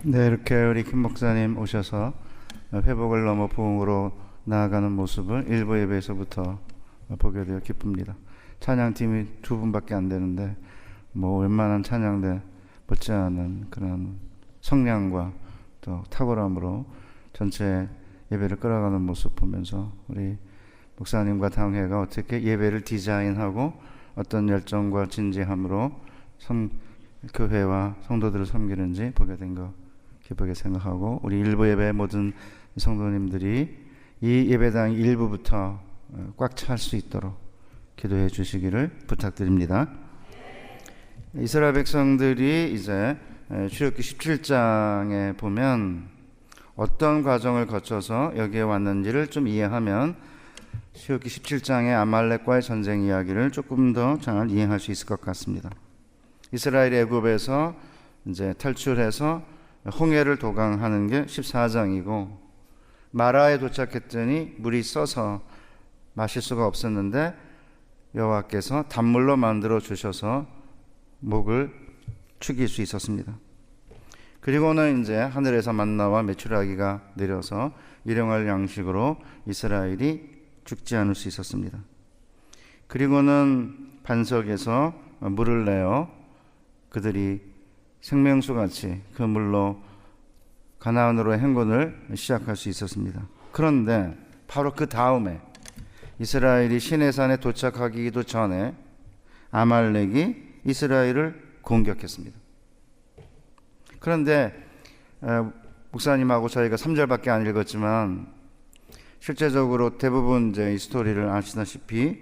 네, 이렇게 우리 김 목사님 오셔서 회복을 넘어 부흥으로 나아가는 모습을 일부 예배에서부터 보게 되어 기쁩니다. 찬양팀이 두 분밖에 안 되는데 웬만한 찬양대 못지않은 그런 성량과 또 탁월함으로 전체 예배를 끌어가는 모습 보면서 우리 목사님과 당회가 어떻게 예배를 디자인하고 어떤 열정과 진지함으로 교회와 성도들을 섬기는지 보게 된 것 기쁘게 생각하고, 우리 일부 예배 모든 성도님들이 이 예배당 일부부터 꽉 찰 수 있도록 기도해 주시기를 부탁드립니다. 이스라엘 백성들이 이제 출애굽기 17장에 보면 어떤 과정을 거쳐서 여기에 왔는지를 좀 이해하면 출애굽기 17장의 아말렉과의 전쟁 이야기를 조금 더 잘 이해할 수 있을 것 같습니다. 이스라엘이 애굽에서 이제 탈출해서 홍해를 도강하는 게 14장이고, 마라에 도착했더니 물이 써서 마실 수가 없었는데 여호와께서 단물로 만들어 주셔서 목을 축일 수 있었습니다. 그리고는 이제 하늘에서 만나와 메추라기가 내려서 일용할 양식으로 이스라엘이 죽지 않을 수 있었습니다. 그리고는 반석에서 물을 내어 그들이 생명수같이 그 물로 가나안으로의 행군을 시작할 수 있었습니다. 그런데 바로 그 다음에 이스라엘이 시내산에 도착하기도 전에 아말렉이 이스라엘을 공격했습니다. 그런데 목사님하고 저희가 3절밖에 안 읽었지만 실제적으로 대부분 이제 이 스토리를 아시다시피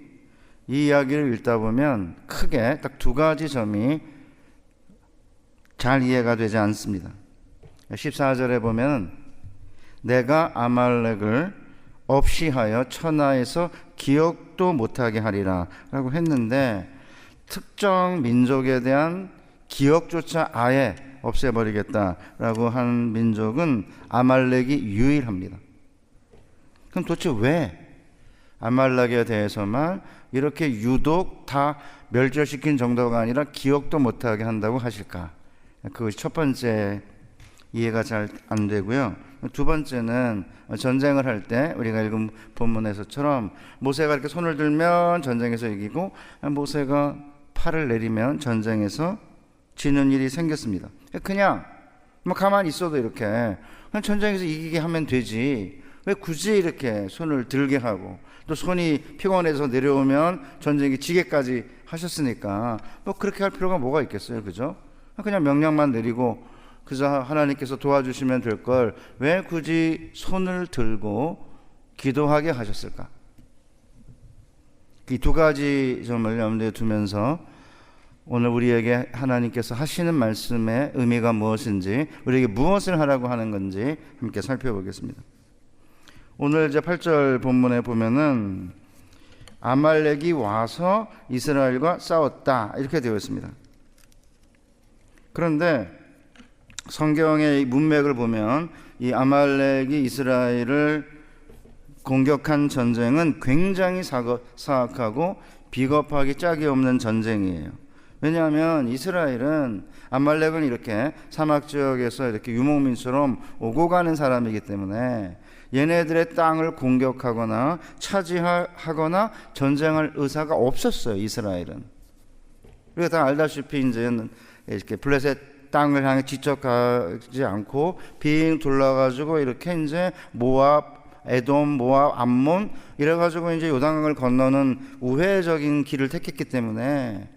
이 이야기를 읽다 보면 크게 딱 두 가지 점이 잘 이해가 되지 않습니다. 14절에 보면 내가 아말렉을 없이 하여 천하에서 기억도 못하게 하리라 라고 했는데, 특정 민족에 대한 기억조차 아예 없애버리겠다라고 한 민족은 아말렉이 유일합니다. 그럼 도대체 왜 아말렉에 대해서만 이렇게 유독 다 멸절시킨 정도가 아니라 기억도 못하게 한다고 하실까? 그것이 첫 번째 이해가 잘 안 되고요. 두 번째는 전쟁을 할 때 우리가 읽은 본문에서처럼 모세가 이렇게 손을 들면 전쟁에서 이기고 모세가 팔을 내리면 전쟁에서 지는 일이 생겼습니다. 그냥 가만히 있어도 이렇게 그냥 전쟁에서 이기게 하면 되지, 왜 굳이 이렇게 손을 들게 하고, 또 손이 피곤해서 내려오면 전쟁이 지게까지 하셨으니까 그렇게 할 필요가 뭐가 있겠어요, 그죠? 그냥 명령만 내리고 그저 하나님께서 도와주시면 될 걸 왜 굳이 손을 들고 기도하게 하셨을까? 이 두 가지 점을 염두에 두면서 오늘 우리에게 하나님께서 하시는 말씀의 의미가 무엇인지, 우리에게 무엇을 하라고 하는 건지 함께 살펴보겠습니다. 오늘 이제 8절 본문에 보면은 아말렉이 와서 이스라엘과 싸웠다 이렇게 되어 있습니다. 그런데 성경의 문맥을 보면 이 아말렉이 이스라엘을 공격한 전쟁은 굉장히 사악하고 비겁하기 짝이 없는 전쟁이에요. 왜냐하면 이스라엘은 아말렉은 이렇게 사막 지역에서 이렇게 유목민처럼 오고 가는 사람이기 때문에 얘네들의 땅을 공격하거나 차지하거나 전쟁할 의사가 없었어요, 이스라엘은. 우리가 다 알다시피 이제 이렇게 블레셋 땅을 향해 직접 가지 않고 빙 둘러가지고 이렇게 이제 모압, 에돔, 모압, 암몬 이래가지고 이제 요단강을 건너는 우회적인 길을 택했기 때문에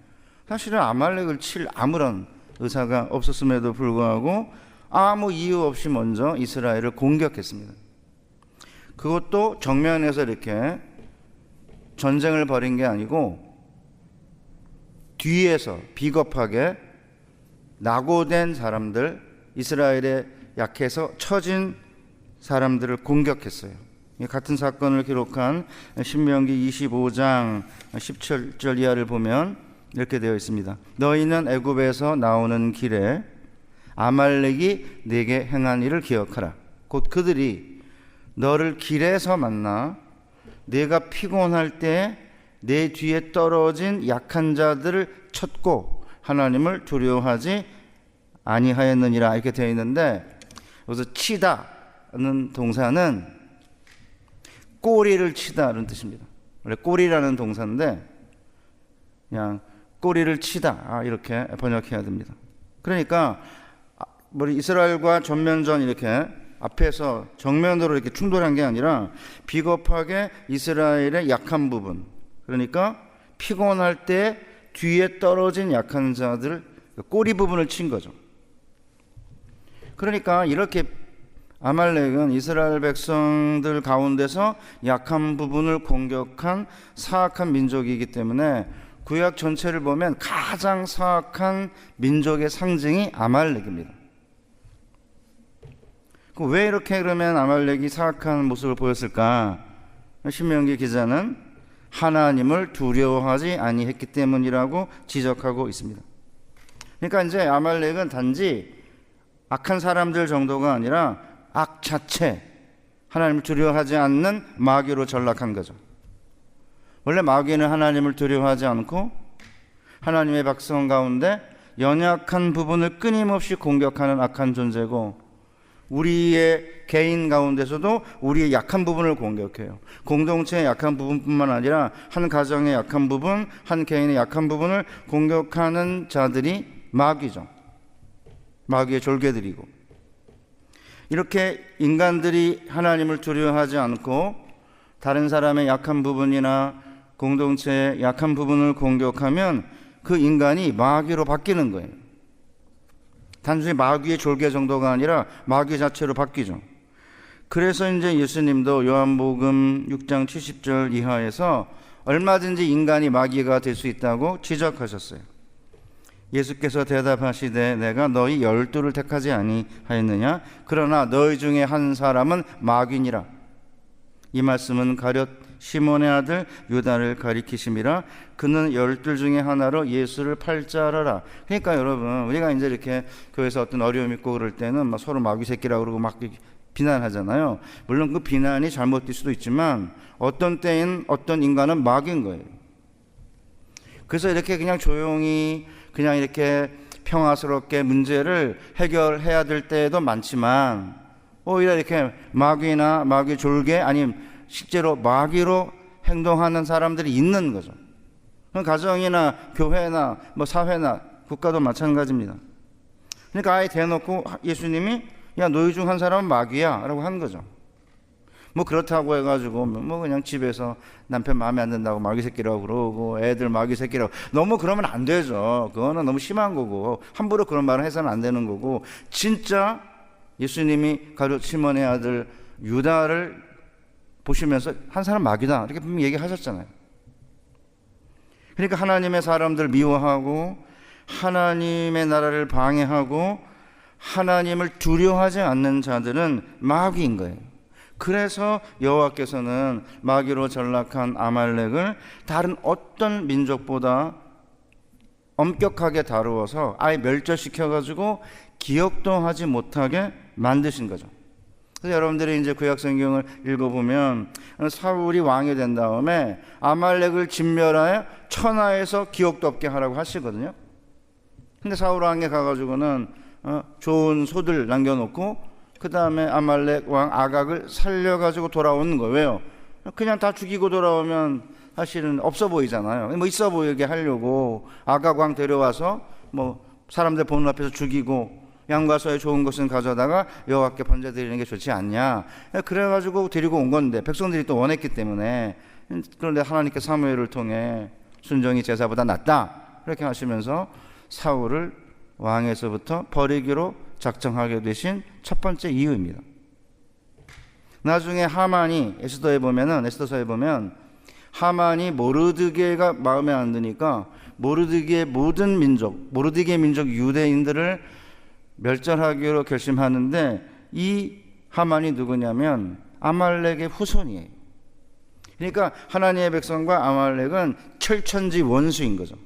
사실은 아말렉을 칠 아무런 의사가 없었음에도 불구하고 아무 이유 없이 먼저 이스라엘을 공격했습니다. 그것도 정면에서 이렇게 전쟁을 벌인 게 아니고 뒤에서 비겁하게 낙오된 사람들, 이스라엘에 약해서 처진 사람들을 공격했어요. 같은 사건을 기록한 신명기 25장 17절 이하를 보면 이렇게 되어 있습니다. 너희는 애굽에서 나오는 길에 아말렉이 네게 행한 일을 기억하라. 곧 그들이 너를 길에서 만나 네가 피곤할 때 내 뒤에 떨어진 약한 자들을 쳤고 하나님을 두려워하지 아니하였느니라 이렇게 되어 있는데, 여기서 치다는 동사는 꼬리를 치다는 뜻입니다. 원래 꼬리라는 동사인데 그냥 꼬리를 치다 이렇게 번역해야 됩니다. 그러니까 이스라엘과 전면전 이렇게 앞에서 정면으로 이렇게 충돌한 게 아니라 비겁하게 이스라엘의 약한 부분, 그러니까 피곤할 때 뒤에 떨어진 약한 자들 꼬리 부분을 친 거죠. 그러니까 이렇게 아말렉은 이스라엘 백성들 가운데서 약한 부분을 공격한 사악한 민족이기 때문에 구약 전체를 보면 가장 사악한 민족의 상징이 아말렉입니다. 왜 이렇게 그러면 아말렉이 사악한 모습을 보였을까? 신명기 기자는 하나님을 두려워하지 아니했기 때문이라고 지적하고 있습니다. 그러니까 이제 아말렉은 단지 악한 사람들 정도가 아니라 악 자체, 하나님을 두려워하지 않는 마귀로 전락한 거죠. 원래 마귀는 하나님을 두려워하지 않고 하나님의 백성 가운데 연약한 부분을 끊임없이 공격하는 악한 존재고, 우리의 개인 가운데서도 우리의 약한 부분을 공격해요. 공동체의 약한 부분뿐만 아니라 한 가정의 약한 부분, 한 개인의 약한 부분을 공격하는 자들이 마귀죠. 마귀의 졸개들이고, 이렇게 인간들이 하나님을 두려워하지 않고 다른 사람의 약한 부분이나 공동체의 약한 부분을 공격하면 그 인간이 마귀로 바뀌는 거예요. 단순히 마귀의 졸개 정도가 아니라 마귀 자체로 바뀌죠. 그래서 이제 예수님도 요한복음 6장 70절 이하에서 얼마든지 인간이 마귀가 될 수 있다고 지적하셨어요. 예수께서 대답하시되 내가 너희 12를 택하지 아니하였느냐? 그러나 너희 중에 한 사람은 마귀니라. 이 말씀은 가룟 시몬의 아들 유다를 가리키심이라. 그는 12 중에 하나로 예수를 팔 자라라. 그러니까 여러분, 우리가 이제 이렇게 교회에서 어떤 어려움 있고 그럴 때는 막 서로 마귀 새끼라고 그러고 막 비난하잖아요. 물론 그 비난이 잘못될 수도 있지만 어떤 때인 어떤 인간은 마귀인 거예요. 그래서 이렇게 그냥 조용히 그냥 이렇게 평화스럽게 문제를 해결해야 될 때도 많지만, 오히려 이렇게 마귀나 마귀 졸개 아니면 실제로 마귀로 행동하는 사람들이 있는 거죠. 가정이나 교회나 사회나 국가도 마찬가지입니다. 그러니까 아예 대놓고 예수님이 야 너희 중 한 사람은 마귀야 라고 한 거죠. 그렇다고 해가지고 그냥 집에서 남편 마음에 안 든다고 마귀 새끼라고 그러고 애들 마귀 새끼라고, 너무 그러면 안 되죠. 그거는 너무 심한 거고 함부로 그런 말을 해서는 안 되는 거고, 진짜 예수님이 가룟 시몬의 아들 유다를 보시면서 한 사람 마귀다 이렇게 분명히 얘기하셨잖아요. 그러니까 하나님의 사람들 미워하고 하나님의 나라를 방해하고 하나님을 두려워하지 않는 자들은 마귀인 거예요. 그래서 여호와께서는 마귀로 전락한 아말렉을 다른 어떤 민족보다 엄격하게 다루어서 아예 멸절시켜가지고 기억도 하지 못하게 만드신 거죠. 그래서 여러분들이 이제 구약 성경을 읽어보면 사울이 왕이 된 다음에 아말렉을 진멸하여 천하에서 기억도 없게 하라고 하시거든요. 근데 사울 왕에 가가지고는 좋은 소들 남겨놓고 그 다음에 아말렉 왕 아각을 살려가지고 돌아오는 거예요. 왜요? 그냥 다 죽이고 돌아오면 사실은 없어 보이잖아요. 있어 보이게 하려고 아각 왕 데려와서 사람들 보는 앞에서 죽이고 양과 소의 좋은 것은 가져다가 여호와께 번제 드리는 게 좋지 않냐. 그래가지고 데리고 온 건데 백성들이 또 원했기 때문에. 그런데 하나님께 사무엘을 통해 순종이 제사보다 낫다 이렇게 하시면서 사울을 왕에서부터 버리기로 작정하게 되신 첫 번째 이유입니다. 나중에 하만이 에스더서에 보면 하만이 모르드게가 마음에 안 드니까 모르드게의 민족 유대인들을 멸절하기로 결심하는데, 이 하만이 누구냐면 아말렉의 후손이에요. 그러니까 하나님의 백성과 아말렉은 철천지 원수인 거죠.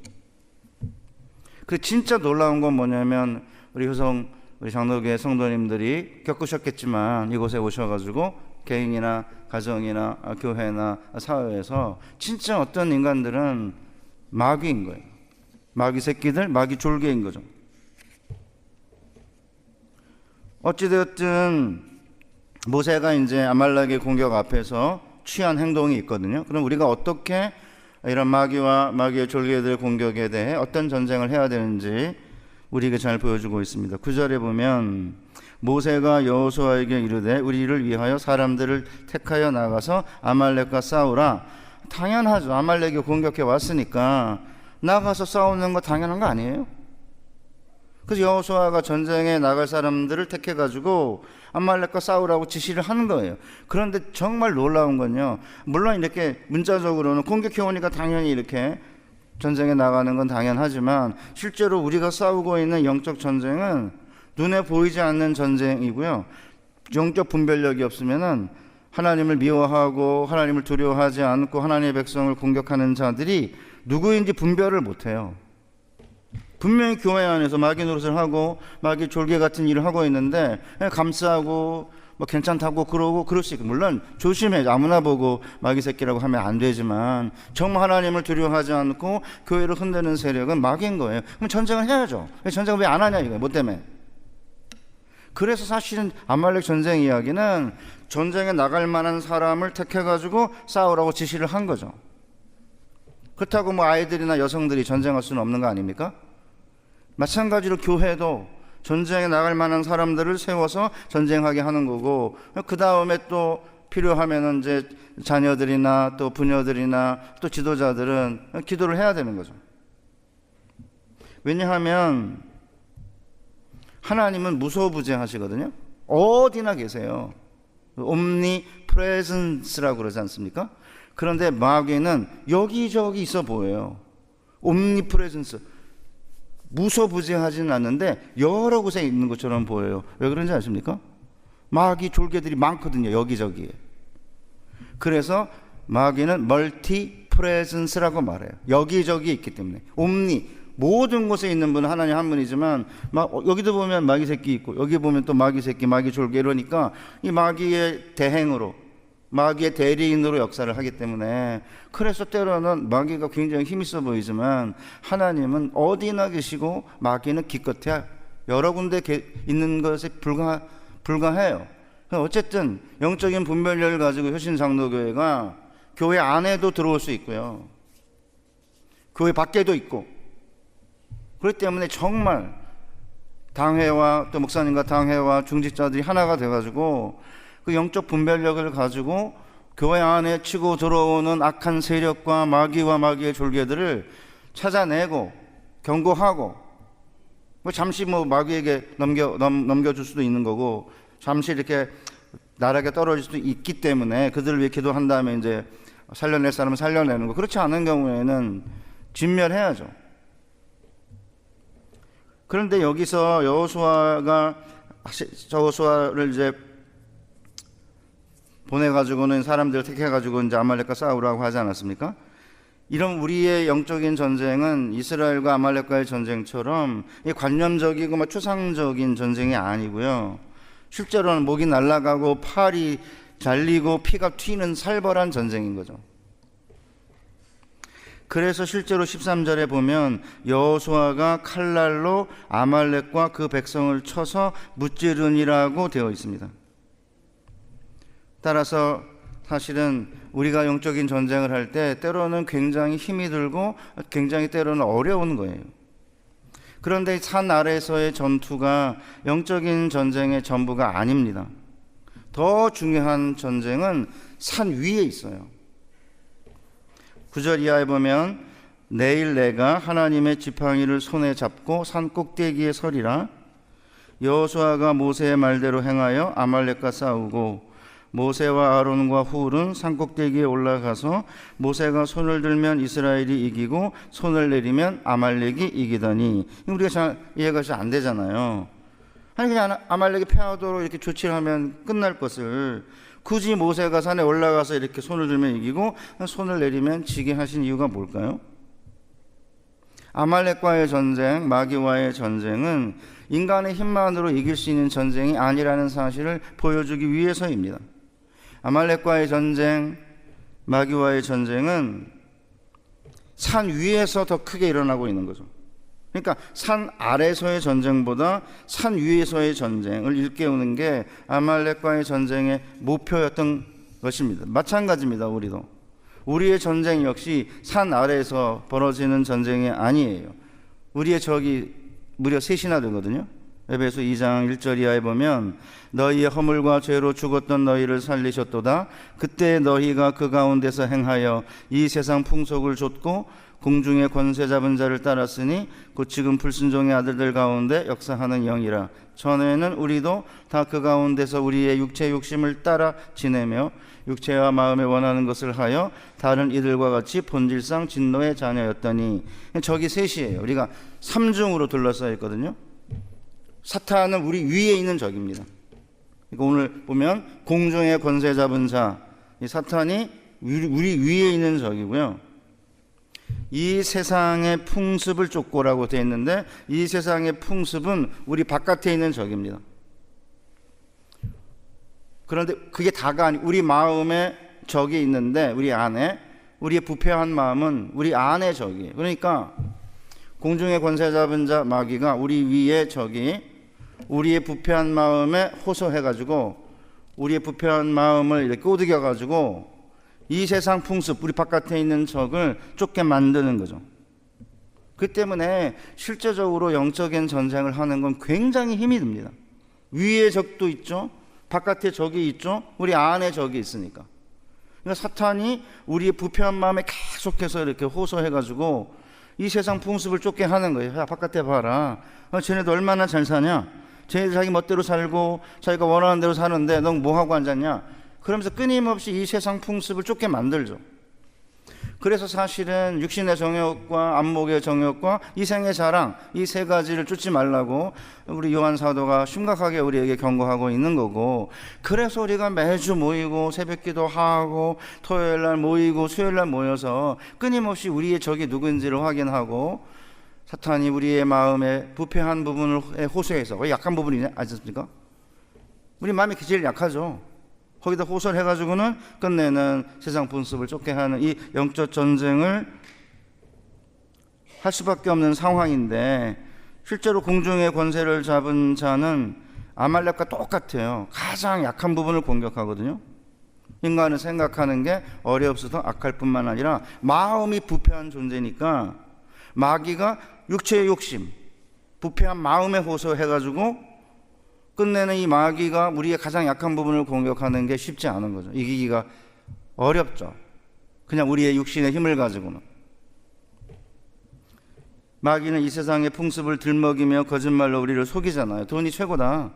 그 진짜 놀라운 건 뭐냐면 우리 장로교회 성도님들이 겪으셨겠지만 이곳에 오셔가지고 개인이나 가정이나 교회나 사회에서 진짜 어떤 인간들은 마귀인 거예요. 마귀 새끼들, 마귀 졸개인 거죠. 어찌되었든 모세가 이제 아말렉의 공격 앞에서 취한 행동이 있거든요. 그럼 우리가 어떻게 이런 마귀와 마귀의 졸개들 공격에 대해 어떤 전쟁을 해야 되는지 우리에게 잘 보여주고 있습니다. 9절에 보면 모세가 여호수아에게 이르되 우리를 위하여 사람들을 택하여 나가서 아말렉과 싸우라. 당연하죠. 아말렉이 공격해 왔으니까 나가서 싸우는 거 당연한 거 아니에요? 그래서 여호수아가 전쟁에 나갈 사람들을 택해가지고 아말렉과 싸우라고 지시를 하는 거예요. 그런데 정말 놀라운 건요, 물론 이렇게 문자적으로는 공격해 오니까 당연히 이렇게 전쟁에 나가는 건 당연하지만 실제로 우리가 싸우고 있는 영적 전쟁은 눈에 보이지 않는 전쟁이고요, 영적 분별력이 없으면은 하나님을 미워하고 하나님을 두려워하지 않고 하나님의 백성을 공격하는 자들이 누구인지 분별을 못해요. 분명히 교회 안에서 마귀 노릇을 하고 마귀 졸개 같은 일을 하고 있는데 감싸고 뭐 괜찮다고 그러고 그럴 수 있고, 물론 조심해, 아무나 보고 마귀 새끼라고 하면 안 되지만 정말 하나님을 두려워하지 않고 교회를 흔드는 세력은 마귀인 거예요. 그럼 전쟁을 해야죠. 전쟁을 왜 안 하냐 이거예요. 뭐 때문에? 그래서 사실은 아말렉 전쟁 이야기는 전쟁에 나갈 만한 사람을 택해가지고 싸우라고 지시를 한 거죠. 그렇다고 뭐 아이들이나 여성들이 전쟁할 수는 없는 거 아닙니까? 마찬가지로 교회도 전쟁에 나갈 만한 사람들을 세워서 전쟁하게 하는 거고, 그 다음에 또 필요하면은 이제 자녀들이나 또 부녀들이나 또 지도자들은 기도를 해야 되는 거죠. 왜냐하면 하나님은 무소부재하시거든요. 어디나 계세요. 옴니 프레젠스라고 그러지 않습니까? 그런데 마귀는 여기저기 있어 보여요. 옴니 프레젠스, 무소부재하지는 않는데 여러 곳에 있는 것처럼 보여요. 왜 그런지 아십니까? 마귀 졸개들이 많거든요, 여기저기에. 그래서 마귀는 멀티 프레젠스라고 말해요. 여기저기 있기 때문에. 옴니, 모든 곳에 있는 분은 하나님 한 분이지만 여기도 보면 마귀 새끼 있고 여기 보면 또 마귀 새끼, 마귀 졸개, 이러니까 이 마귀의 대행으로, 마귀의 대리인으로 역사를 하기 때문에, 그래서 때로는 마귀가 굉장히 힘있어 보이지만 하나님은 어디나 계시고 마귀는 기껏해야 여러 군데 있는 것에 불과해요. 어쨌든 영적인 분별력을 가지고 효신장로교회가 교회 안에도 들어올 수 있고요, 교회 밖에도 있고, 그렇기 때문에 정말 당회와 또 목사님과 당회와 중직자들이 하나가 돼가지고 그 영적 분별력을 가지고 교회 안에 치고 들어오는 악한 세력과 마귀와 마귀의 졸개들을 찾아내고 경고하고, 뭐 잠시 뭐 마귀에게 넘겨줄 수도 있는 거고, 잠시 이렇게 나락에 떨어질 수도 있기 때문에 그들을 위해 기도한 다음에 이제 살려낼 사람은 살려내는 거. 그렇지 않은 경우에는 진멸해야죠. 그런데 여기서 여호수아를 이제 보내가지고는 사람들을 택해가지고 이제 아말렉과 싸우라고 하지 않았습니까? 이런 우리의 영적인 전쟁은 이스라엘과 아말렉과의 전쟁처럼 관념적이고 막 추상적인 전쟁이 아니고요, 실제로는 목이 날아가고 팔이 잘리고 피가 튀는 살벌한 전쟁인 거죠. 그래서 실제로 13절에 보면 여호수아가 칼날로 아말렉과 그 백성을 쳐서 무찌르니라고 되어 있습니다. 따라서 사실은 우리가 영적인 전쟁을 할 때 때로는 굉장히 힘이 들고 굉장히 때로는 어려운 거예요. 그런데 산 아래에서의 전투가 영적인 전쟁의 전부가 아닙니다. 더 중요한 전쟁은 산 위에 있어요. 9절 이하에 보면 내일 내가 하나님의 지팡이를 손에 잡고 산 꼭대기에 서리라. 여호수아가 모세의 말대로 행하여 아말렉과 싸우고 모세와 아론과 훌은 산 꼭대기에 올라가서 모세가 손을 들면 이스라엘이 이기고 손을 내리면 아말렉이 이기더니, 우리가 잘 이해가 잘 안 되잖아요. 아니 그냥 아말렉이 패하도록 이렇게 조치를 하면 끝날 것을 굳이 모세가 산에 올라가서 이렇게 손을 들면 이기고 손을 내리면 지게 하신 이유가 뭘까요? 아말렉과의 전쟁, 마귀와의 전쟁은 인간의 힘만으로 이길 수 있는 전쟁이 아니라는 사실을 보여주기 위해서입니다. 아말렉과의 전쟁, 마귀와의 전쟁은 산 위에서 더 크게 일어나고 있는 거죠. 그러니까 산 아래서의 전쟁보다 산 위에서의 전쟁을 일깨우는 게 아말렉과의 전쟁의 목표였던 것입니다. 마찬가지입니다. 우리의 전쟁 역시 산 아래에서 벌어지는 전쟁이 아니에요. 우리의 적이 무려 셋이나 되거든요. 에베소 2장 1절 이하에 보면 너희의 허물과 죄로 죽었던 너희를 살리셨도다. 그때 너희가 그 가운데서 행하여 이 세상 풍속을 좇고 공중의 권세 잡은 자를 따랐으니 곧 지금 불순종의 아들들 가운데 역사하는 영이라. 전에는 우리도 다 그 가운데서 우리의 육체 욕심을 따라 지내며 육체와 마음에 원하는 것을 하여 다른 이들과 같이 본질상 진노의 자녀였더니. 적이 셋이에요. 우리가 삼중으로 둘러싸여 있거든요. 사탄은 우리 위에 있는 적입니다. 그러니까 오늘 보면 공중의 권세 잡은 자, 이 사탄이 우리 위에 있는 적이고요. 이 세상의 풍습을 쫓고라고 되어 있는데 이 세상의 풍습은 우리 바깥에 있는 적입니다. 그런데 그게 다가 아니고 우리 마음에 적이 있는데 우리 안에 우리의 부패한 마음은 우리 안에 적이에요. 그러니까 공중의 권세 잡은 자 마귀가 우리 위에 적이 우리의 부패한 마음에 호소해가지고 우리의 부패한 마음을 이렇게 꼬드겨가지고 이 세상 풍습, 우리 바깥에 있는 적을 쫓게 만드는 거죠. 그 때문에 실제적으로 영적인 전쟁을 하는 건 굉장히 힘이 듭니다. 위에 적도 있죠, 바깥에 적이 있죠, 우리 안에 적이 있으니까. 그러니까 사탄이 우리의 부패한 마음에 계속해서 이렇게 호소해가지고 이 세상 풍습을 쫓게 하는 거예요. 야, 바깥에 봐라. 쟤네도 얼마나 잘 사냐? 쟤네들 자기 멋대로 살고 자기가 원하는 대로 사는데 넌 뭐하고 앉았냐? 그러면서 끊임없이 이 세상 풍습을 쫓게 만들죠. 그래서 사실은 육신의 정욕과 안목의 정욕과 이생의 자랑, 이 세 가지를 쫓지 말라고 우리 요한 사도가 심각하게 우리에게 경고하고 있는 거고, 그래서 우리가 매주 모이고 새벽기도 하고 토요일날 모이고 수요일날 모여서 끊임없이 우리의 적이 누군지를 확인하고 사탄이 우리의 마음에 부패한 부분을 호소해서, 약한 부분이 아니지 않습니까? 우리 마음이 제일 약하죠. 거기다 호소를 해가지고는 끝내는 세상 분습을 쫓게 하는 이 영적 전쟁을 할 수밖에 없는 상황인데, 실제로 공중의 권세를 잡은 자는 아말렉과 똑같아요. 가장 약한 부분을 공격하거든요. 인간은 생각하는 게 어렵어서 악할 뿐만 아니라 마음이 부패한 존재니까 마귀가 육체의 욕심, 부패한 마음에 호소해가지고 끝내는 이 마귀가 우리의 가장 약한 부분을 공격하는 게 쉽지 않은 거죠. 이기기가 어렵죠. 그냥 우리의 육신의 힘을 가지고는. 마귀는 이 세상의 풍습을 들먹이며 거짓말로 우리를 속이잖아요. 돈이 최고다.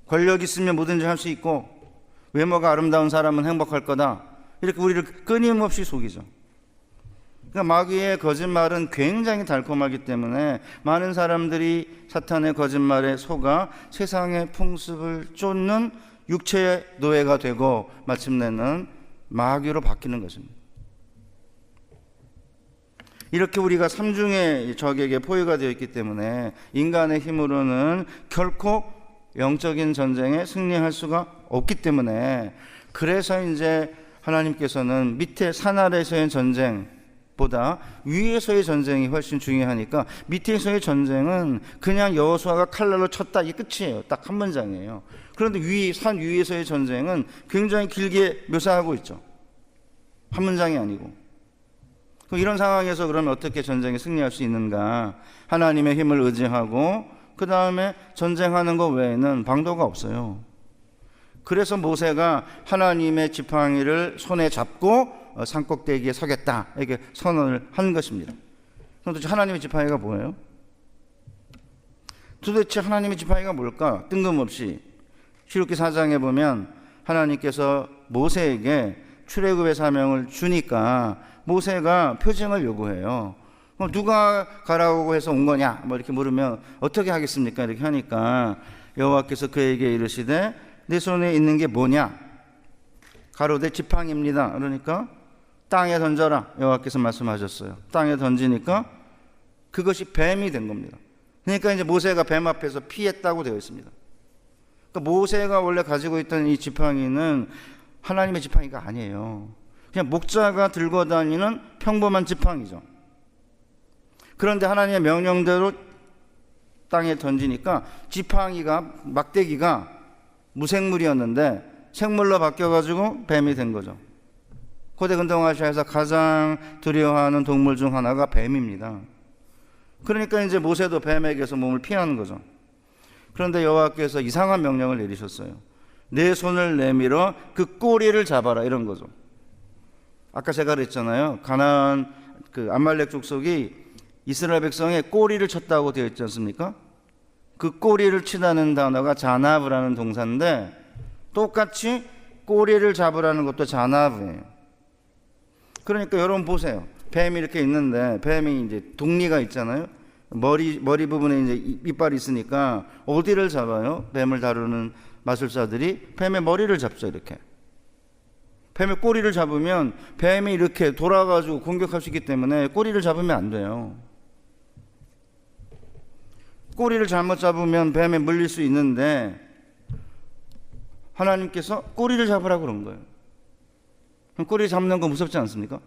권력 있으면 뭐든지 할 수 있고 외모가 아름다운 사람은 행복할 거다. 이렇게 우리를 끊임없이 속이죠. 그러니까 마귀의 거짓말은 굉장히 달콤하기 때문에 많은 사람들이 사탄의 거짓말에 속아 세상의 풍습을 쫓는 육체의 노예가 되고 마침내는 마귀로 바뀌는 것입니다. 이렇게 우리가 삼중의 적에게 포위가 되어 있기 때문에 인간의 힘으로는 결코 영적인 전쟁에 승리할 수가 없기 때문에, 그래서 이제 하나님께서는 밑에 산 아래에서의 전쟁 보다 위에서의 전쟁이 훨씬 중요하니까 밑에서의 전쟁은 그냥 여호수아가 칼날로 쳤다, 이게 끝이에요. 딱 한 문장이에요. 그런데 산 위에서의 전쟁은 굉장히 길게 묘사하고 있죠. 한 문장이 아니고. 이런 상황에서 그러면 어떻게 전쟁에 승리할 수 있는가? 하나님의 힘을 의지하고 그 다음에 전쟁하는 것 외에는 방도가 없어요. 그래서 모세가 하나님의 지팡이를 손에 잡고 산꼭대기에 서겠다, 이렇게 선언을 한 것입니다. 그럼 도대체 하나님의 지팡이가 뭐예요? 도대체 하나님의 지팡이가 뭘까? 뜬금없이 출애굽기 4장에 보면 하나님께서 모세에게 출애굽의 사명을 주니까 모세가 표징을 요구해요. 그럼 누가 가라고 해서 온 거냐? 뭐 이렇게 물으면 어떻게 하겠습니까? 이렇게 하니까 여호와께서 그에게 이르시되 내 손에 있는 게 뭐냐? 가로되 지팡이입니다. 그러니까 땅에 던져라, 여호와께서 말씀하셨어요. 땅에 던지니까 그것이 뱀이 된 겁니다. 그러니까 이제 모세가 뱀 앞에서 피했다고 되어 있습니다. 그러니까 모세가 원래 가지고 있던 이 지팡이는 하나님의 지팡이가 아니에요. 그냥 목자가 들고 다니는 평범한 지팡이죠. 그런데 하나님의 명령대로 땅에 던지니까 지팡이가, 막대기가 무생물이었는데 생물로 바뀌어가지고 뱀이 된 거죠. 고대 근동아시아에서 가장 두려워하는 동물 중 하나가 뱀입니다. 그러니까 이제 모세도 뱀에게서 몸을 피하는 거죠. 그런데 여호와께서 이상한 명령을 내리셨어요. 내 손을 내밀어 그 꼬리를 잡아라, 이런 거죠. 아까 제가 그랬잖아요. 가나안 그 아말렉 족속이 이스라엘 백성의 꼬리를 쳤다고 되어 있지 않습니까? 그 꼬리를 치다는 단어가 자나브라는 동사인데, 똑같이 꼬리를 잡으라는 것도 자나브예요. 그러니까 여러분 보세요. 뱀이 이렇게 있는데, 뱀이 이제 독리가 있잖아요. 머리 부분에 이제 이빨이 있으니까 어디를 잡아요? 뱀을 다루는 마술사들이 뱀의 머리를 잡죠. 이렇게 뱀의 꼬리를 잡으면 뱀이 이렇게 돌아가지고 공격할 수 있기 때문에 꼬리를 잡으면 안 돼요. 꼬리를 잘못 잡으면 뱀에 물릴 수 있는데 하나님께서 꼬리를 잡으라고 그런 거예요. 꼬리 잡는 거 무섭지 않습니까?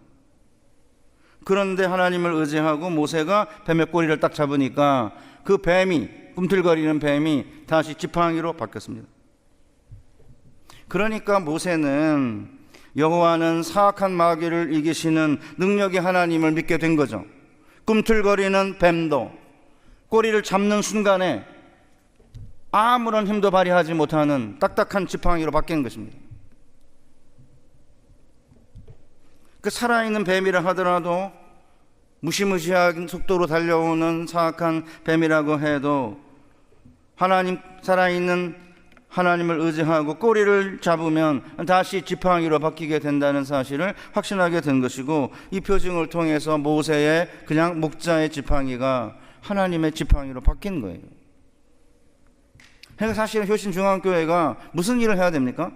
그런데 하나님을 의지하고 모세가 뱀의 꼬리를 딱 잡으니까 그 뱀이, 꿈틀거리는 뱀이 다시 지팡이로 바뀌었습니다. 그러니까 모세는 여호와는 사악한 마귀를 이기시는 능력의 하나님을 믿게 된 거죠. 꿈틀거리는 뱀도 꼬리를 잡는 순간에 아무런 힘도 발휘하지 못하는 딱딱한 지팡이로 바뀌는 것입니다. 그 살아있는 뱀이라 하더라도, 무시무시한 속도로 달려오는 사악한 뱀이라고 해도 하나님, 살아있는 하나님을 의지하고 꼬리를 잡으면 다시 지팡이로 바뀌게 된다는 사실을 확신하게 된 것이고, 이 표징을 통해서 모세의 그냥 목자의 지팡이가 하나님의 지팡이로 바뀐 거예요. 그러니까 사실은 효신중앙교회가 무슨 일을 해야 됩니까?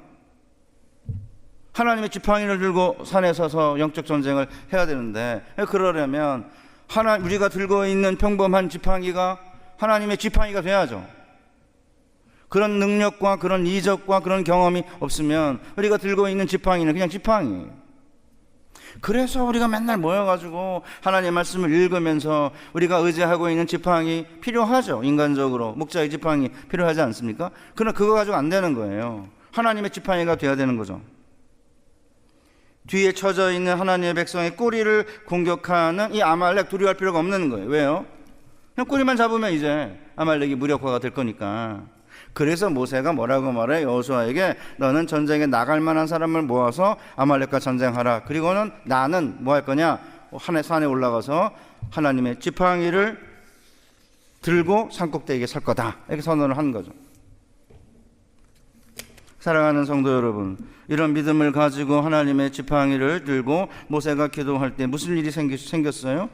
하나님의 지팡이를 들고 산에 서서 영적 전쟁을 해야 되는데, 그러려면 우리가 들고 있는 평범한 지팡이가 하나님의 지팡이가 돼야죠. 그런 능력과 그런 이적과 그런 경험이 없으면 우리가 들고 있는 지팡이는 그냥 지팡이에요. 그래서 우리가 맨날 모여가지고 하나님의 말씀을 읽으면서 우리가 의지하고 있는 지팡이 필요하죠. 인간적으로 목자의 지팡이 필요하지 않습니까? 그러나 그거 가지고 안 되는 거예요. 하나님의 지팡이가 돼야 되는 거죠. 뒤에 쳐져 있는 하나님의 백성의 꼬리를 공격하는 이 아말렉, 두려워할 필요가 없는 거예요. 왜요? 그냥 꼬리만 잡으면 이제 아말렉이 무력화가 될 거니까. 그래서 모세가 뭐라고 말해? 여호수아에게 너는 전쟁에 나갈 만한 사람을 모아서 아말렉과 전쟁하라. 그리고는 나는 뭐 할 거냐? 산에 올라가서 하나님의 지팡이를 들고 산꼭대기에 설 거다. 이렇게 선언을 한 거죠. 사랑하는 성도 여러분, 이런 믿음을 가지고 하나님의 지팡이를 들고 모세가 기도할 때 무슨 일이 생겼어요?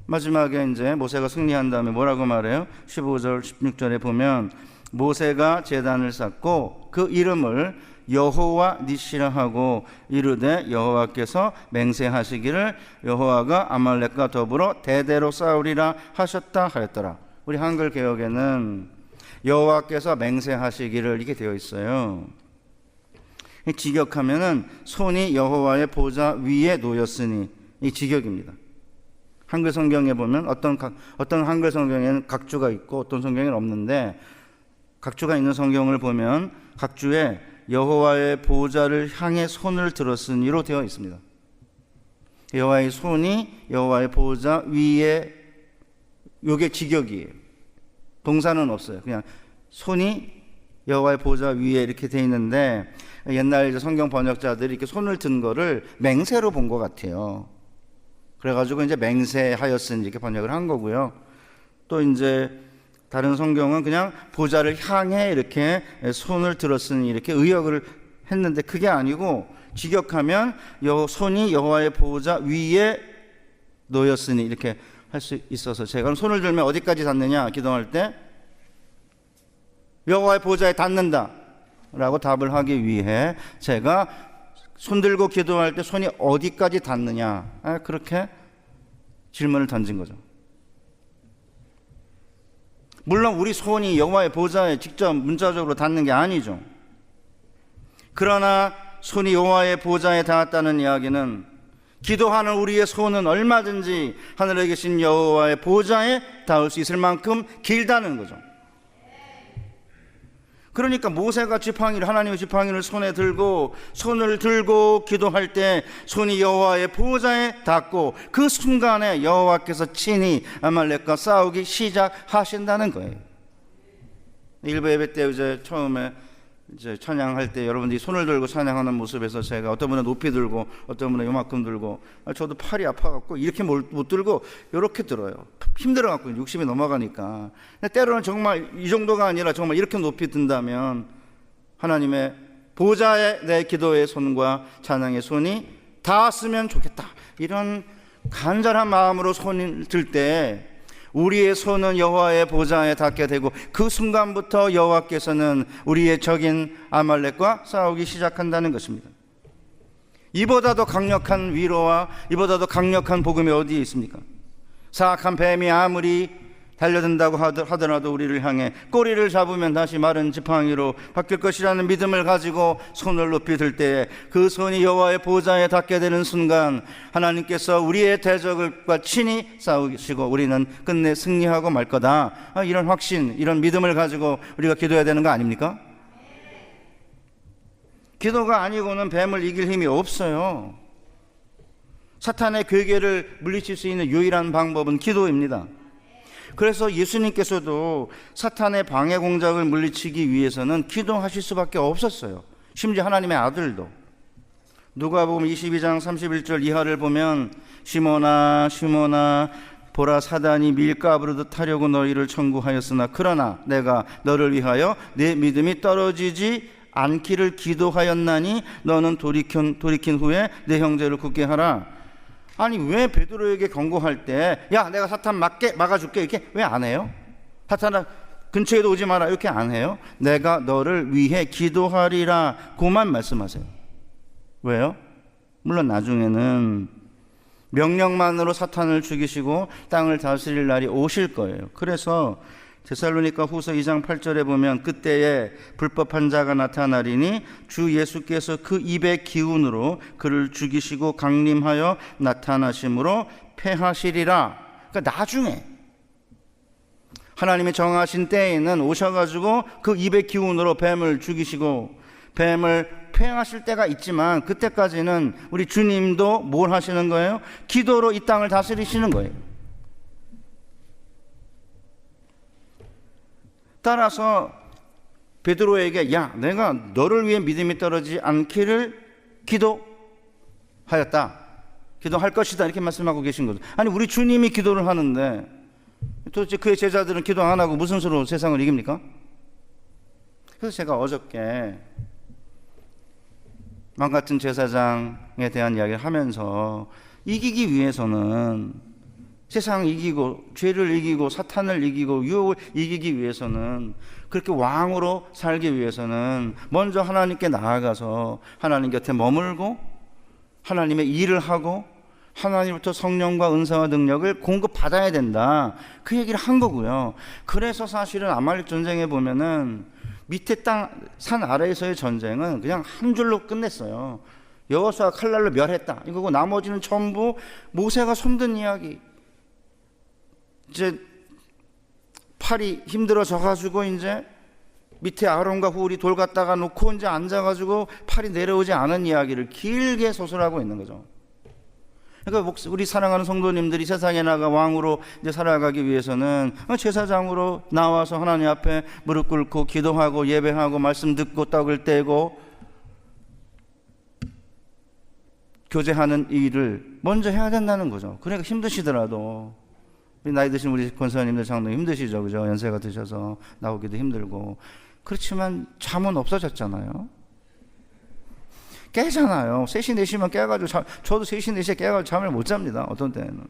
마지막에 이제 모세가 승리한 다음에 뭐라고 말해요? 15절 16절에 보면 모세가 제단을 쌓고 그 이름을 여호와 니시라 하고 이르되 여호와께서 맹세하시기를 여호와가 아말렉과 더불어 대대로 싸우리라 하셨다 하였더라. 우리 한글 개역에는 여호와께서 맹세하시기를 이렇게 되어 있어요. 직역하면은 손이 여호와의 보좌 위에 놓였으니, 이 직역입니다. 한글 성경에 보면 어떤 한글 성경에는 각주가 있고 어떤 성경에는 없는데, 각주가 있는 성경을 보면 각주에 여호와의 보좌를 향해 손을 들었으니로 되어 있습니다. 여호와의 손이 여호와의 보좌 위에, 요게 직역이에요. 동사는 없어요. 그냥 손이 여호와의 보좌 위에 이렇게 되어 있는데, 옛날 이제 성경 번역자들이 이렇게 손을 든 거를 맹세로 본 것 같아요. 그래가지고 이제 맹세하였으니 이렇게 번역을 한 거고요. 또 이제 다른 성경은 그냥 보좌를 향해 이렇게 손을 들었으니 이렇게 의역을 했는데, 그게 아니고 직역하면 손이 여호와의 보좌 위에 놓였으니 이렇게 할 수 있어서, 제가 손을 들면 어디까지 닿느냐 기도할 때 여호와의 보좌에 닿는다 라고 답을 하기 위해 제가 손 들고 기도할 때 손이 어디까지 닿느냐, 그렇게 질문을 던진 거죠. 물론 우리 손이 여호와의 보좌에 직접 문자적으로 닿는 게 아니죠. 그러나 손이 여호와의 보좌에 닿았다는 이야기는 기도하는 우리의 손은 얼마든지 하늘에 계신 여호와의 보좌에 닿을 수 있을 만큼 길다는 거죠. 그러니까 모세가 지팡이를, 하나님의 지팡이를 손에 들고 손을 들고 기도할 때 손이 여호와의 보좌에 닿고 그 순간에 여호와께서 친히 아말렉과 싸우기 시작하신다는 거예요. 일부 예배 때 이제 처음에 이제 찬양할 때 여러분들이 손을 들고 찬양하는 모습에서 제가 어떤 분은 높이 들고 어떤 분은 요만큼 들고, 저도 팔이 아파갖고 이렇게 못 들고 이렇게 들어요. 힘들어갖고 60이 넘어가니까. 때로는 정말 이 정도가 아니라 정말 이렇게 높이 든다면 하나님의 보좌에 내 기도의 손과 찬양의 손이 닿았으면 좋겠다, 이런 간절한 마음으로 손을 들 때 우리의 손은 여호와의 보좌에 닿게 되고 그 순간부터 여호와께서는 우리의 적인 아말렉과 싸우기 시작한다는 것입니다. 이보다도 강력한 위로와 이보다도 강력한 복음이 어디에 있습니까? 사악한 뱀이 아무리 달려든다고 하더라도 우리를 향해 꼬리를 잡으면 다시 마른 지팡이로 바뀔 것이라는 믿음을 가지고 손을 높이 들 때에 그 손이 여호와의 보좌에 닿게 되는 순간 하나님께서 우리의 대적과 친히 싸우시고 우리는 끝내 승리하고 말 거다, 이런 확신, 이런 믿음을 가지고 우리가 기도해야 되는 거 아닙니까? 기도가 아니고는 뱀을 이길 힘이 없어요. 사탄의 괴계를 물리칠 수 있는 유일한 방법은 기도입니다. 그래서 예수님께서도 사탄의 방해 공작을 물리치기 위해서는 기도하실 수밖에 없었어요. 심지어 하나님의 아들도. 누가복음 22장 31절 이하를 보면 시몬아 시몬아 보라 사단이 밀가부르듯 타려고 너희를 청구하였으나 그러나 내가 너를 위하여 내 믿음이 떨어지지 않기를 기도하였나니 너는 돌이킨 후에 내 형제를 굳게 하라. 아니 왜 베드로에게 경고할 때 야 내가 사탄 막아줄게 이렇게 왜 안 해요? 사탄아 근처에도 오지 마라 이렇게 안 해요? 내가 너를 위해 기도하리라 고만 말씀하세요. 왜요? 물론 나중에는 명령만으로 사탄을 죽이시고 땅을 다스릴 날이 오실 거예요. 그래서 데살로니가 후서 2장 8절에 보면 그때에 불법한 자가 나타나리니 주 예수께서 그 입의 기운으로 그를 죽이시고 강림하여 나타나심으로 패하시리라. 그러니까 나중에 하나님이 정하신 때에는 오셔가지고 그 입의 기운으로 뱀을 죽이시고 뱀을 패하실 때가 있지만 그때까지는 우리 주님도 뭘 하시는 거예요? 기도로 이 땅을 다스리시는 거예요. 따라서 베드로에게 야 내가 너를 위해 믿음이 떨어지지 않기를 기도하였다, 기도할 것이다 이렇게 말씀하고 계신 거죠. 아니 우리 주님이 기도를 하는데 도대체 그의 제자들은 기도 안 하고 무슨 수로 세상을 이깁니까? 그래서 제가 어저께 망같은 제사장에 대한 이야기를 하면서 이기기 위해서는 세상을 이기고 죄를 이기고 사탄을 이기고 유혹을 이기기 위해서는 그렇게 왕으로 살기 위해서는 먼저 하나님께 나아가서 하나님 곁에 머물고 하나님의 일을 하고 하나님부터 성령과 은사와 능력을 공급받아야 된다, 그 얘기를 한 거고요. 그래서 사실은 아말렉 전쟁에 보면은 밑에 산 아래에서의 전쟁은 그냥 한 줄로 끝냈어요. 여호수아가 칼날로 멸했다 이거고 나머지는 전부 모세가 손든 이야기. 이제 팔이 힘들어져 가지고 이제 밑에 아론과 훌이 돌 갖다가 놓고 이제 앉아가지고 팔이 내려오지 않은 이야기를 길게 소설하고 있는 거죠. 그러니까 우리 사랑하는 성도님들이 세상에 나가 왕으로 이제 살아가기 위해서는 제사장으로 나와서 하나님 앞에 무릎 꿇고 기도하고 예배하고 말씀 듣고 떡을 떼고 교제하는 일을 먼저 해야 된다는 거죠. 그러니까 힘드시더라도 나이 드신 우리 권사님들 장로님 힘드시죠, 그죠? 연세가 드셔서 나오기도 힘들고. 그렇지만 잠은 없어졌잖아요. 깨잖아요. 3시 4시면 깨가지고 저도 3시 4시에 깨가지고 잠을 못 잡니다. 어떤 때는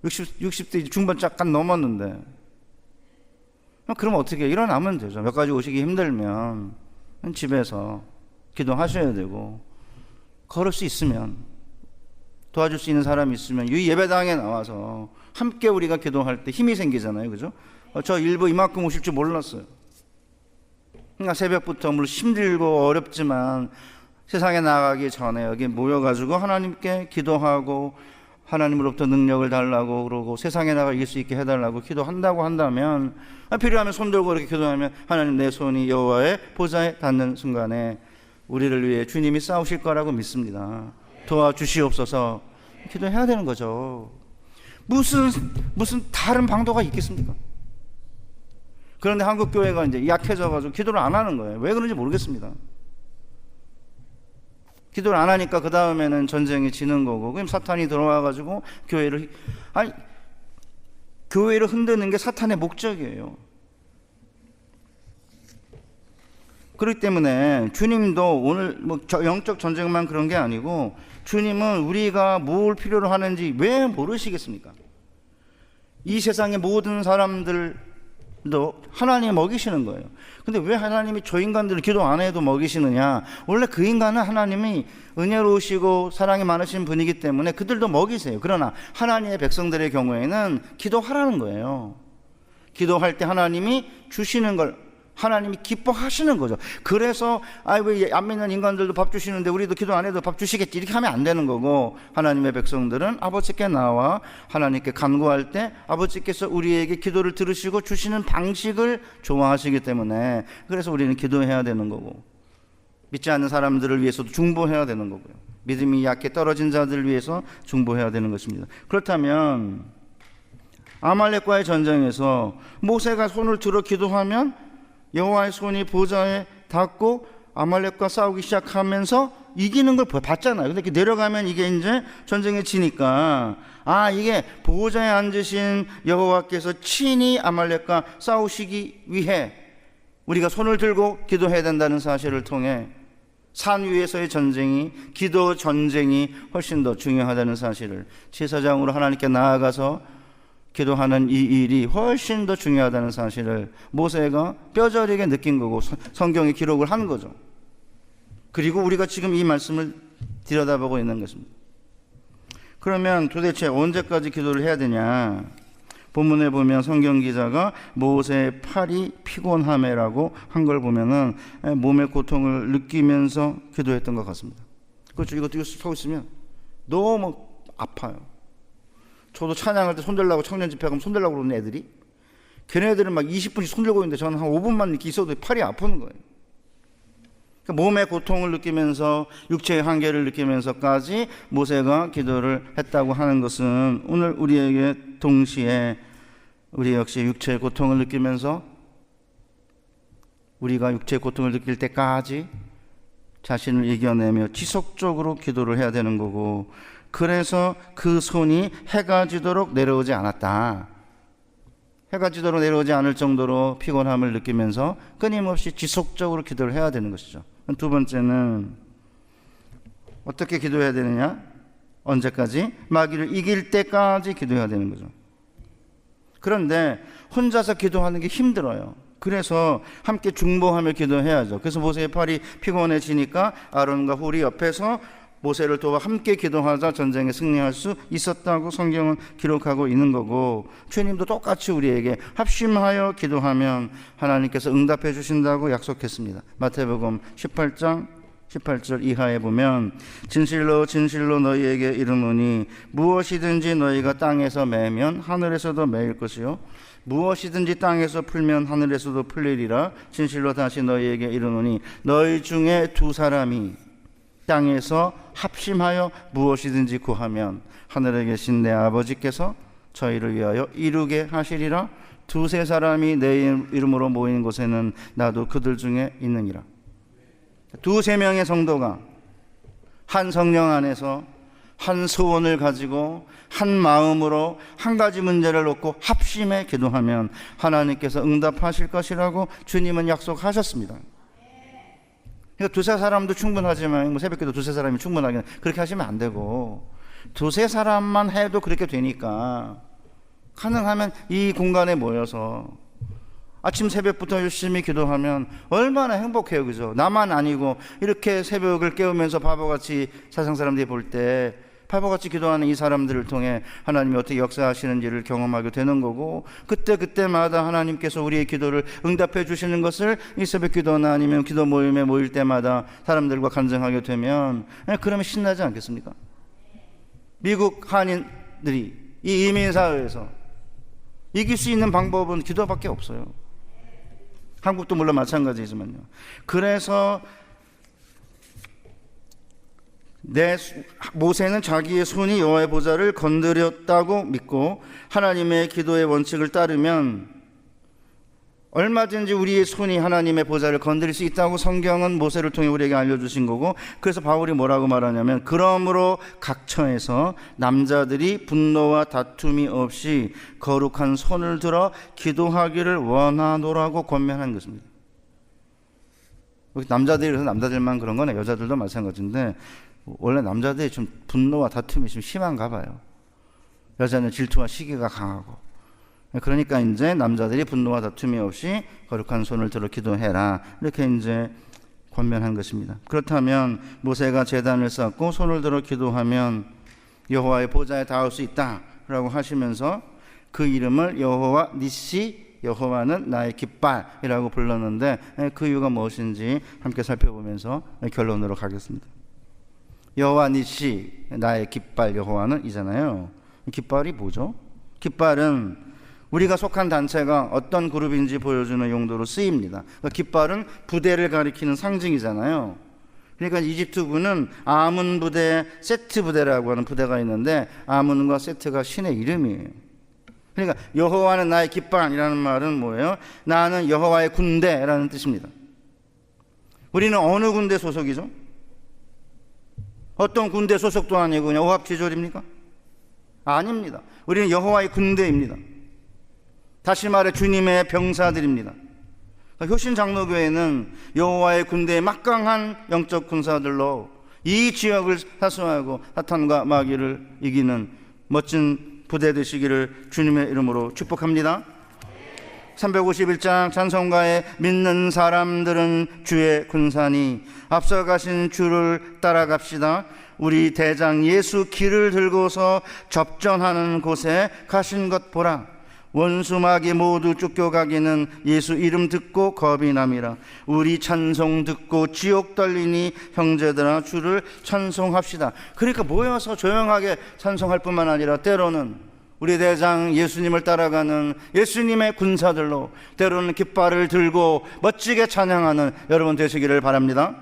60대 중반 잠깐 넘었는데. 그럼 어떻게 일어나면 되죠. 몇 가지 오시기 힘들면 집에서 기도하셔야 되고, 걸을 수 있으면 도와줄 수 있는 사람이 있으면 이 예배당에 나와서 함께 우리가 기도할 때 힘이 생기잖아요, 그죠? 저 일부 이만큼 오실 줄 몰랐어요. 그러니까 새벽부터 물론 힘들고 어렵지만 세상에 나가기 전에 여기 모여가지고 하나님께 기도하고 하나님으로부터 능력을 달라고 그러고 세상에 나가 이길 수 있게 해달라고 기도한다고 한다면, 필요하면 손 들고 이렇게 기도하면 하나님 내 손이 여호와의 보좌에 닿는 순간에 우리를 위해 주님이 싸우실 거라고 믿습니다. 도와주시옵소서 기도해야 되는 거죠. 무슨 다른 방도가 있겠습니까? 그런데 한국 교회가 이제 약해져가지고 기도를 안 하는 거예요. 왜 그런지 모르겠습니다. 기도를 안 하니까 그 다음에는 전쟁이 지는 거고, 그럼 사탄이 들어와가지고 교회를 흔드는 게 사탄의 목적이에요. 그렇기 때문에 주님도 오늘 영적 전쟁만 그런 게 아니고, 주님은 우리가 뭘 필요로 하는지 왜 모르시겠습니까? 이 세상의 모든 사람들도 하나님이 먹이시는 거예요. 근데 왜 하나님이 저 인간들을 기도 안 해도 먹이시느냐? 원래 그 인간은 하나님이 은혜로우시고 사랑이 많으신 분이기 때문에 그들도 먹이세요. 그러나 하나님의 백성들의 경우에는 기도하라는 거예요. 기도할 때 하나님이 주시는 걸 하나님이 기뻐하시는 거죠. 그래서 왜 안 믿는 인간들도 밥 주시는데 우리도 기도 안 해도 밥 주시겠지, 이렇게 하면 안 되는 거고, 하나님의 백성들은 아버지께 나와 하나님께 간구할 때 아버지께서 우리에게 기도를 들으시고 주시는 방식을 좋아하시기 때문에, 그래서 우리는 기도해야 되는 거고, 믿지 않는 사람들을 위해서도 중보해야 되는 거고요, 믿음이 약해 떨어진 자들을 위해서 중보해야 되는 것입니다. 그렇다면 아말렉과의 전쟁에서 모세가 손을 들어 기도하면 여호와의 손이 보좌에 닿고 아말렉과 싸우기 시작하면서 이기는 걸 봤잖아요. 근데 이렇게 내려가면 이게 이제 전쟁에 지니까, 이게 보좌에 앉으신 여호와께서 친히 아말렉과 싸우시기 위해 우리가 손을 들고 기도해야 된다는 사실을 통해 산 위에서의 전쟁이, 기도 전쟁이 훨씬 더 중요하다는 사실을, 제사장으로 하나님께 나아가서 기도하는 이 일이 훨씬 더 중요하다는 사실을 모세가 뼈저리게 느낀 거고 성경에 기록을 한 거죠. 그리고 우리가 지금 이 말씀을 들여다보고 있는 것입니다. 그러면 도대체 언제까지 기도를 해야 되냐? 본문에 보면 성경 기자가 모세의 팔이 피곤함에라고 한 걸 보면은 몸의 고통을 느끼면서 기도했던 것 같습니다. 그렇죠. 이것도 서 있으면 너무 아파요. 저도 찬양할 때 손들라고, 청년 집회 가면 손들라고 그러는 애들이, 걔네들은 막 20분씩 손들고 있는데 저는 한 5분만 이렇게 있어도 팔이 아픈 거예요. 그러니까 몸의 고통을 느끼면서 육체의 한계를 느끼면서까지 모세가 기도를 했다고 하는 것은, 오늘 우리에게 동시에 우리 역시 육체의 고통을 느끼면서 우리가 육체의 고통을 느낄 때까지 자신을 이겨내며 지속적으로 기도를 해야 되는 거고, 그래서 그 손이 해가 지도록 내려오지 않았다. 해가 지도록 내려오지 않을 정도로 피곤함을 느끼면서 끊임없이 지속적으로 기도를 해야 되는 것이죠. 두 번째는 어떻게 기도해야 되느냐? 언제까지? 마귀를 이길 때까지 기도해야 되는 거죠. 그런데 혼자서 기도하는 게 힘들어요. 그래서 함께 중보하며 기도해야죠. 그래서 모세의 팔이 피곤해지니까 아론과 훌이 옆에서 모세를 도와 함께 기도하자 전쟁에 승리할 수 있었다고 성경은 기록하고 있는 거고, 주님도 똑같이 우리에게 합심하여 기도하면 하나님께서 응답해 주신다고 약속했습니다. 마태복음 18장 18절 이하에 보면, 진실로 진실로 너희에게 이르노니 무엇이든지 너희가 땅에서 매면 하늘에서도 매일 것이요 무엇이든지 땅에서 풀면 하늘에서도 풀리리라. 진실로 다시 너희에게 이르노니 너희 중에 두 사람이 땅에서 합심하여 무엇이든지 구하면 하늘에 계신 내 아버지께서 저희를 위하여 이루게 하시리라. 두세 사람이 내 이름으로 모이는 곳에는 나도 그들 중에 있느니라. 두세 명의 성도가 한 성령 안에서 한 소원을 가지고 한 마음으로 한 가지 문제를 놓고 합심해 기도하면 하나님께서 응답하실 것이라고 주님은 약속하셨습니다. 그러니까 두세 사람도 충분하지만 새벽기도 두세 사람이 충분하긴, 그렇게 하시면 안 되고 두세 사람만 해도 그렇게 되니까 가능하면 이 공간에 모여서 아침 새벽부터 열심히 기도하면 얼마나 행복해요. 그죠? 나만 아니고 이렇게 새벽을 깨우면서 바보같이 세상 사람들이 볼 때 바보같이 기도하는 이 사람들을 통해 하나님이 어떻게 역사하시는지를 경험하게 되는 거고, 그때마다 하나님께서 우리의 기도를 응답해 주시는 것을 이 새벽 기도나 아니면 기도 모임에 모일 때마다 사람들과 간증하게 되면, 그러면 신나지 않겠습니까? 미국 한인들이 이 이민사회에서 이길 수 있는 방법은 기도밖에 없어요. 한국도 물론 마찬가지지만요. 그래서 모세는 자기의 손이 여호와의 보좌를 건드렸다고 믿고 하나님의 기도의 원칙을 따르면 얼마든지 우리의 손이 하나님의 보좌를 건드릴 수 있다고 성경은 모세를 통해 우리에게 알려주신 거고, 그래서 바울이 뭐라고 말하냐면, 그러므로 각 처에서 남자들이 분노와 다툼이 없이 거룩한 손을 들어 기도하기를 원하노라고 권면한 것입니다. 남자들이 그래서 남자들만 그런 거네, 여자들도 마찬가지인데 원래 남자들이 좀 분노와 다툼이 좀 심한가 봐요. 여자는 질투와 시기가 강하고. 그러니까 이제 남자들이 분노와 다툼이 없이 거룩한 손을 들어 기도해라, 이렇게 이제 권면한 것입니다. 그렇다면 모세가 제단을 쌓고 손을 들어 기도하면 여호와의 보좌에 닿을 수 있다라고 하시면서 그 이름을 여호와 니시, 여호와는 나의 깃발이라고 불렀는데, 그 이유가 무엇인지 함께 살펴보면서 결론으로 가겠습니다. 여호와 니시, 나의 깃발 여호와는 이잖아요. 깃발이 뭐죠? 깃발은 우리가 속한 단체가 어떤 그룹인지 보여주는 용도로 쓰입니다. 그러니까 깃발은 부대를 가리키는 상징이잖아요. 그러니까 이집트군은 아문 부대, 세트 부대라고 하는 부대가 있는데, 아문과 세트가 신의 이름이에요. 그러니까 여호와는 나의 깃발이라는 말은 뭐예요? 나는 여호와의 군대라는 뜻입니다. 우리는 어느 군대 소속이죠? 어떤 군대 소속도 아니고 그냥 오합지졸입니까? 아닙니다. 우리는 여호와의 군대입니다. 다시 말해 주님의 병사들입니다. 효신장로교회는 여호와의 군대의 막강한 영적 군사들로 이 지역을 사수하고 사탄과 마귀를 이기는 멋진 부대 되시기를 주님의 이름으로 축복합니다. 351장 찬송가에 믿는 사람들은 주의 군사니 앞서가신 주를 따라갑시다. 우리 대장 예수 길을 들고서 접전하는 곳에 가신 것 보라. 원수 마귀 모두 쫓겨가기는 예수 이름 듣고 겁이 남이라. 우리 찬송 듣고 지옥 떨리니 형제들아 주를 찬송합시다. 그러니까 모여서 조용하게 찬송할 뿐만 아니라 때로는 우리 대장 예수님을 따라가는 예수님의 군사들로, 때로는 깃발을 들고 멋지게 찬양하는 여러분 되시기를 바랍니다.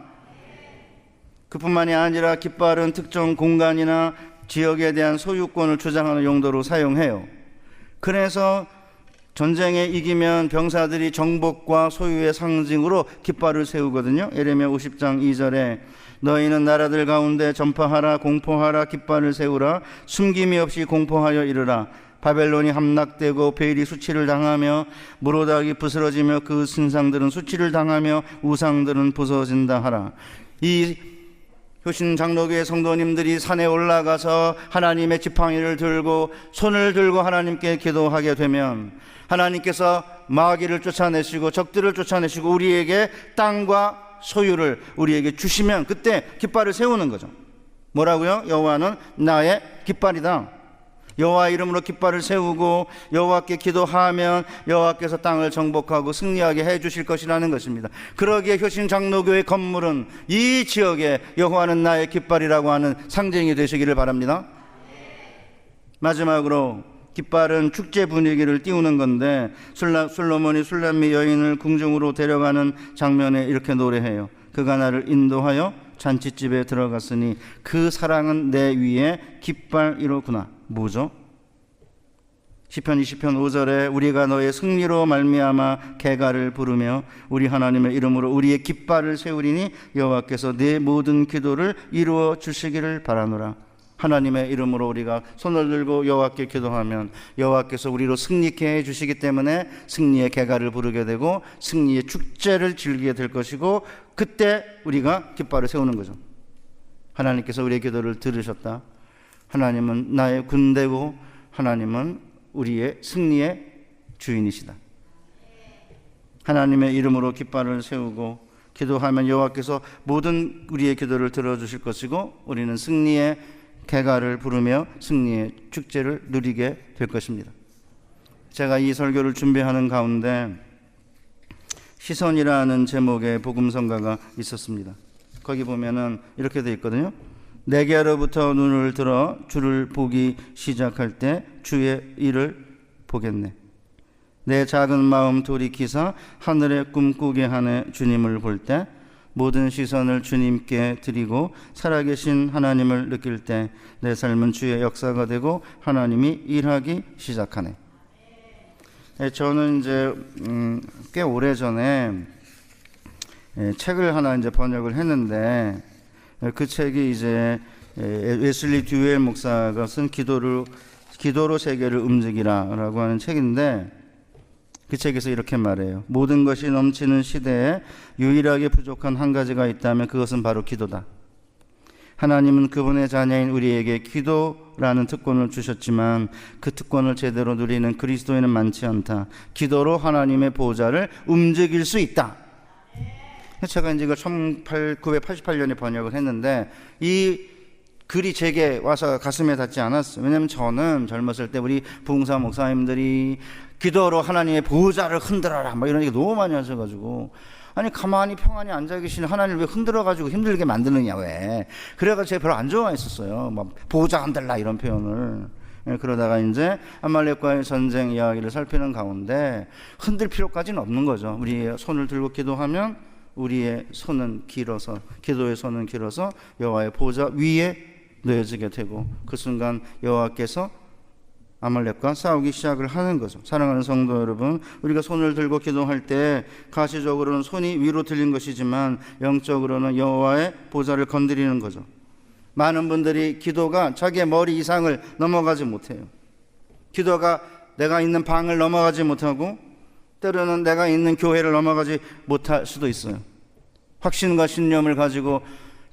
그뿐만이 아니라 깃발은 특정 공간이나 지역에 대한 소유권을 주장하는 용도로 사용해요. 그래서 전쟁에 이기면 병사들이 정복과 소유의 상징으로 깃발을 세우거든요. 예레미야 50장 2절에 너희는 나라들 가운데 전파하라, 공포하라, 깃발을 세우라, 숨김이 없이 공포하여 이르라. 바벨론이 함락되고 베일이 수치를 당하며 무로닥이 부스러지며 그 신상들은 수치를 당하며 우상들은 부서진다 하라. 이 효신 장로교회 성도님들이 산에 올라가서 하나님의 지팡이를 들고 손을 들고 하나님께 기도하게 되면 하나님께서 마귀를 쫓아내시고 적들을 쫓아내시고 우리에게 땅과 소유를 우리에게 주시면 그때 깃발을 세우는 거죠. 뭐라고요? 여호와는 나의 깃발이다. 여호와 이름으로 깃발을 세우고 여호와께 기도하면 여호와께서 땅을 정복하고 승리하게 해주실 것이라는 것입니다. 그러기에 효신 장로교회 건물은 이 지역에 여호와는 나의 깃발이라고 하는 상징이 되시기를 바랍니다. 마지막으로 깃발은 축제 분위기를 띄우는 건데, 솔로몬이 술람미 여인을 궁중으로 데려가는 장면에 이렇게 노래해요. 그가 나를 인도하여 잔치집에 들어갔으니 그 사랑은 내 위에 깃발이로구나. 뭐죠? 시편 20편 5절에 우리가 너의 승리로 말미암아 개가를 부르며 우리 하나님의 이름으로 우리의 깃발을 세우리니 여호와께서 내 모든 기도를 이루어 주시기를 바라노라. 하나님의 이름으로 우리가 손을 들고 여호와께 기도하면 여호와께서 우리로 승리케 해주시기 때문에 승리의 개가를 부르게 되고 승리의 축제를 즐기게 될 것이고, 그때 우리가 깃발을 세우는 거죠. 하나님께서 우리의 기도를 들으셨다. 하나님은 나의 군대고 하나님은 우리의 승리의 주인이시다. 하나님의 이름으로 깃발을 세우고 기도하면 여호와께서 모든 우리의 기도를 들어주실 것이고 우리는 승리의 개가를 부르며 승리의 축제를 누리게 될 것입니다. 제가 이 설교를 준비하는 가운데 시선이라는 제목의 복음성가가 있었습니다. 거기 보면은 이렇게 되어 있거든요. 내게로부터 눈을 들어 주를 보기 시작할 때 주의 일을 보겠네. 내 작은 마음 돌이키사 하늘에 꿈꾸게 하네. 주님을 볼 때 모든 시선을 주님께 드리고 살아계신 하나님을 느낄 때 내 삶은 주의 역사가 되고 하나님이 일하기 시작하네. 저는 이제 꽤 오래전에 책을 하나 이제 번역을 했는데 그 책이 이제 웨슬리 듀웰 목사가 쓴 기도로 세계를 움직이라라고 하는 책인데 그 책에서 이렇게 말해요. 모든 것이 넘치는 시대에 유일하게 부족한 한 가지가 있다면 그것은 바로 기도다. 하나님은 그분의 자녀인 우리에게 기도라는 특권을 주셨지만 그 특권을 제대로 누리는 그리스도인은 많지 않다. 기도로 하나님의 보좌를 움직일 수 있다. 제가 이제 이걸 1988년에 번역을 했는데 이 글이 제게 와서 가슴에 닿지 않았어요. 왜냐하면 저는 젊었을 때 우리 부흥사 목사님들이 기도로 하나님의 보좌를 흔들어라 막 이런 얘기 너무 많이 하셔가지고 아니 가만히 평안히 앉아 계시는 하나님을 왜 흔들어가지고 힘들게 만드느냐 왜. 그래가지고 제가 별로 안 좋아했었어요. 막 보좌 흔들라 이런 표현을. 그러다가 이제 아말렉과의 전쟁 이야기를 살피는 가운데 흔들 필요까지는 없는 거죠. 우리 손을 들고 기도하면 우리의 손은 길어서 기도의 손은 길어서 여호와의 보좌 위에 놓여지게 되고 그 순간 여호와께서 아말렉과 싸우기 시작을 하는 거죠. 사랑하는 성도 여러분, 우리가 손을 들고 기도할 때 가시적으로는 손이 위로 들린 것이지만 영적으로는 여호와의 보좌를 건드리는 거죠. 많은 분들이 기도가 자기의 머리 이상을 넘어가지 못해요. 기도가 내가 있는 방을 넘어가지 못하고 때로는 내가 있는 교회를 넘어가지 못할 수도 있어요. 확신과 신념을 가지고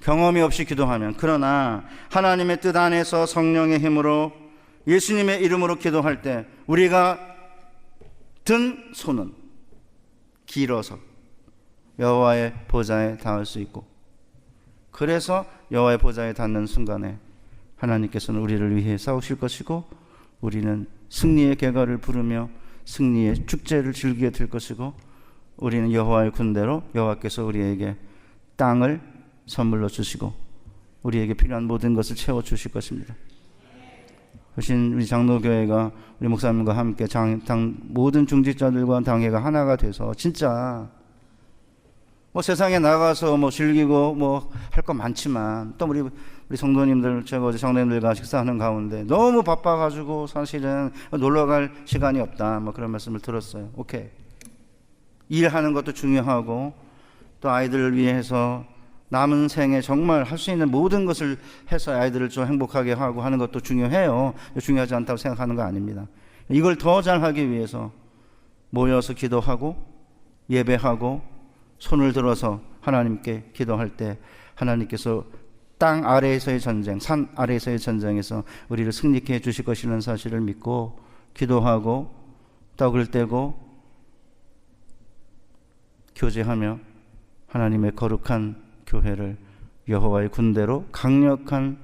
경험이 없이 기도하면. 그러나 하나님의 뜻 안에서 성령의 힘으로 예수님의 이름으로 기도할 때 우리가 든 손은 길어서 여호와의 보좌에 닿을 수 있고, 그래서 여호와의 보좌에 닿는 순간에 하나님께서는 우리를 위해 싸우실 것이고 우리는 승리의 개가를 부르며 승리의 축제를 즐기게 될 것이고 우리는 여호와의 군대로 여호와께서 우리에게 땅을 선물로 주시고 우리에게 필요한 모든 것을 채워주실 것입니다. 훨씬 우리 장로교회가 우리 목사님과 함께 모든 중직자들과 당회가 하나가 돼서 진짜 뭐 세상에 나가서 뭐 즐기고 뭐 할 거 많지만 또 우리 성도님들 제가 어제 성도님들과 식사하는 가운데 너무 바빠가지고 사실은 놀러 갈 시간이 없다 뭐 그런 말씀을 들었어요. 오케이. 일하는 것도 중요하고 또 아이들을 위해서 남은 생에 정말 할 수 있는 모든 것을 해서 아이들을 좀 행복하게 하고 하는 것도 중요해요. 중요하지 않다고 생각하는 거 아닙니다. 이걸 더 잘하기 위해서 모여서 기도하고 예배하고 손을 들어서 하나님께 기도할 때 하나님께서 땅 아래에서의 전쟁, 산 아래에서의 전쟁에서 우리를 승리케 해주실 것이라는 사실을 믿고 기도하고 떡을 떼고 교제하며 하나님의 거룩한 교회를 여호와의 군대로 강력한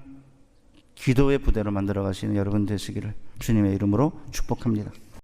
기도의 부대로 만들어 가시는 여러분 되시기를 주님의 이름으로 축복합니다.